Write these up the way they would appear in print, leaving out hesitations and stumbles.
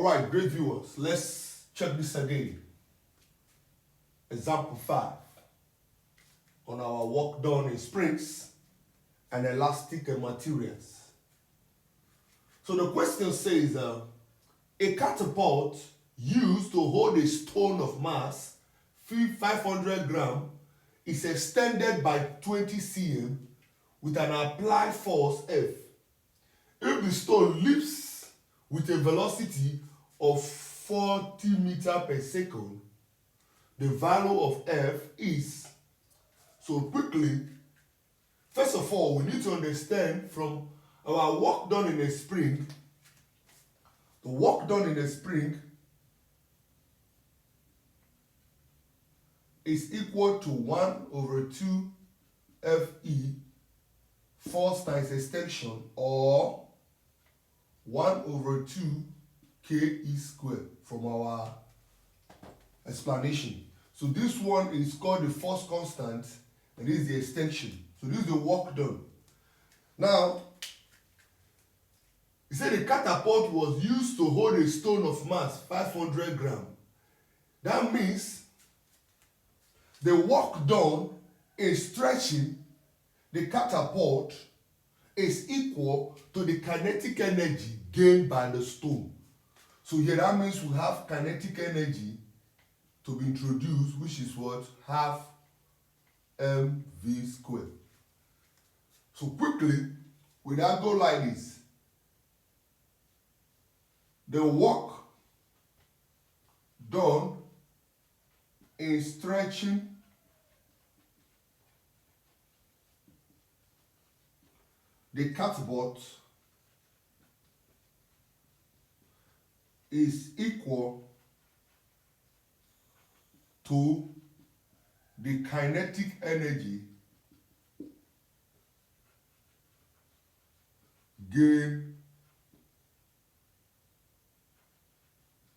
Alright, great viewers, let's check this again. Example 5 on our work done in springs and elastic materials. So the question says, a catapult used to hold a stone of mass 500 grams is extended by 20 cm with an applied force F. If the stone leaps with a velocity of 40 meters per second, the value of F is. So quickly, first of all, we need to understand from our work done in a spring, the work done in a spring is equal to 1/2 Fe force times extension, or 1/2 Ke squared from our explanation. So this one is called the force constant and this is the extension. So this is the work done. Now, he said the catapult was used to hold a stone of mass 500 grams. That means the work done in stretching the catapult is equal to the kinetic energy gained by the stone. So here that means we have kinetic energy to be introduced, which is what? Half mv squared. So quickly, we now go like this. The work done in stretching the catapult is equal to the kinetic energy gained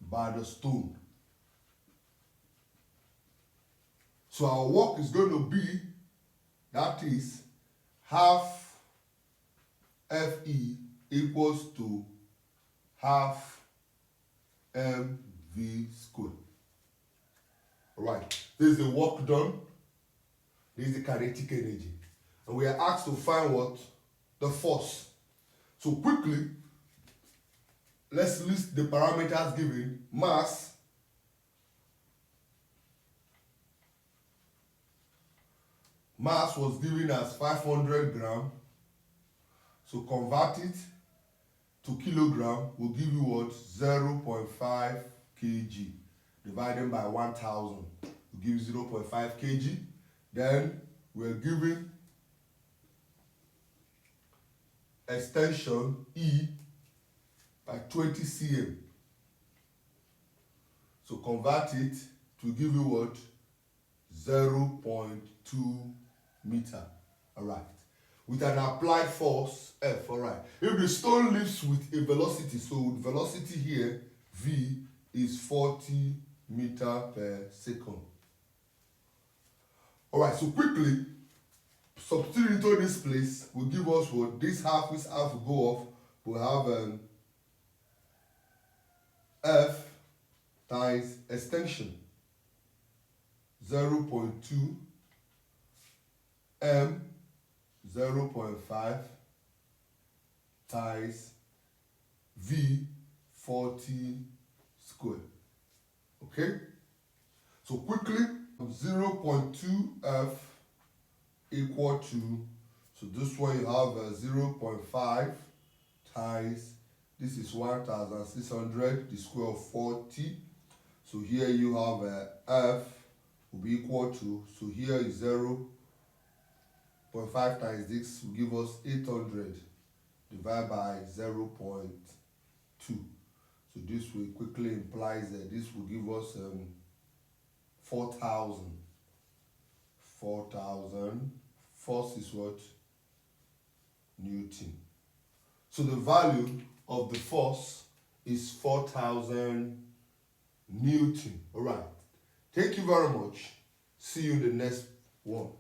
by the stone. So our work is going to be, that is, half Fe equals to half mv squared. Alright, this is the work done, this is the kinetic energy. And we are asked to find what? The force. So quickly, let's list the parameters given. Mass, was given as 500 grams. So convert it to kilogram will give you what? 0.5 kg. Divided by 1000 will give 0.5 kg. Then we're given extension E by 20 cm. So convert it to give you what? 0.2 meter. Alright. With an applied force F. Alright. If the stone leaps with a velocity, so velocity here, V, is 40 meters per second. Alright, so quickly, substitute into this place will give us what? This half will go off. We'll have F times extension 0.2 m 0.5 times V 40 squared. Okay? So quickly, 0.2 F equal to, so this one you have 0.5 times, this is 1600, the square of 40. So here you have F will be equal to, so here is 0.5 times this will give us 800 divided by 0.2. So this will quickly implies that this will give us 4,000. 4,000. Force is what? Newton. So the value of the force is 4,000 Newton. Alright. Thank you very much. See you in the next one.